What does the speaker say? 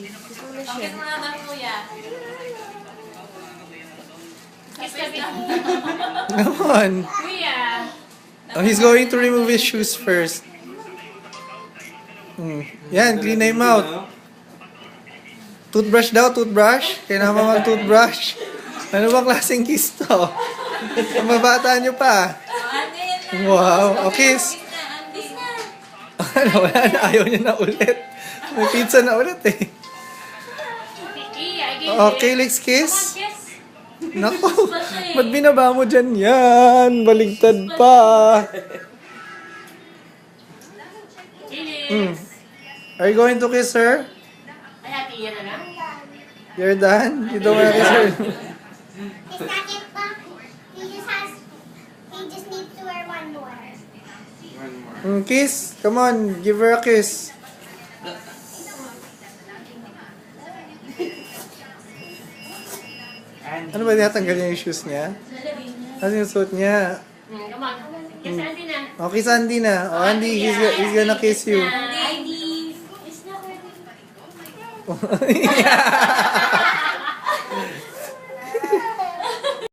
Kiss mo naman, kuya. Kiss ka din. Come on. Kuya. Oh, he's going to remove his shoes first. Yan, clean na yung mouth. Toothbrush daw, toothbrush. Kailangan mag-toothbrush. Ano bang klaseng kiss to? Ang mabata nyo pa. Wow. O, kiss. Ano, wala na. Ayaw niya na ulit. May pizza na ulit eh. Okay, let's kiss. Nako, ba't binaba mo dyan yan? Baligtad pa. Are you going to kiss her? Ay, happy yan na lang. You're done? You don't wanna kiss her? It's not yet back. He just needs to wear one more. Kiss. Come on, give her a kiss. Ano ba tinatanggal niya yung shoes niya? Ano yung suit niya? Come on. Kiss Andy na. Okay, sa Andy na. Oh, Andy, he's gonna kiss you. Andy. Is na ready.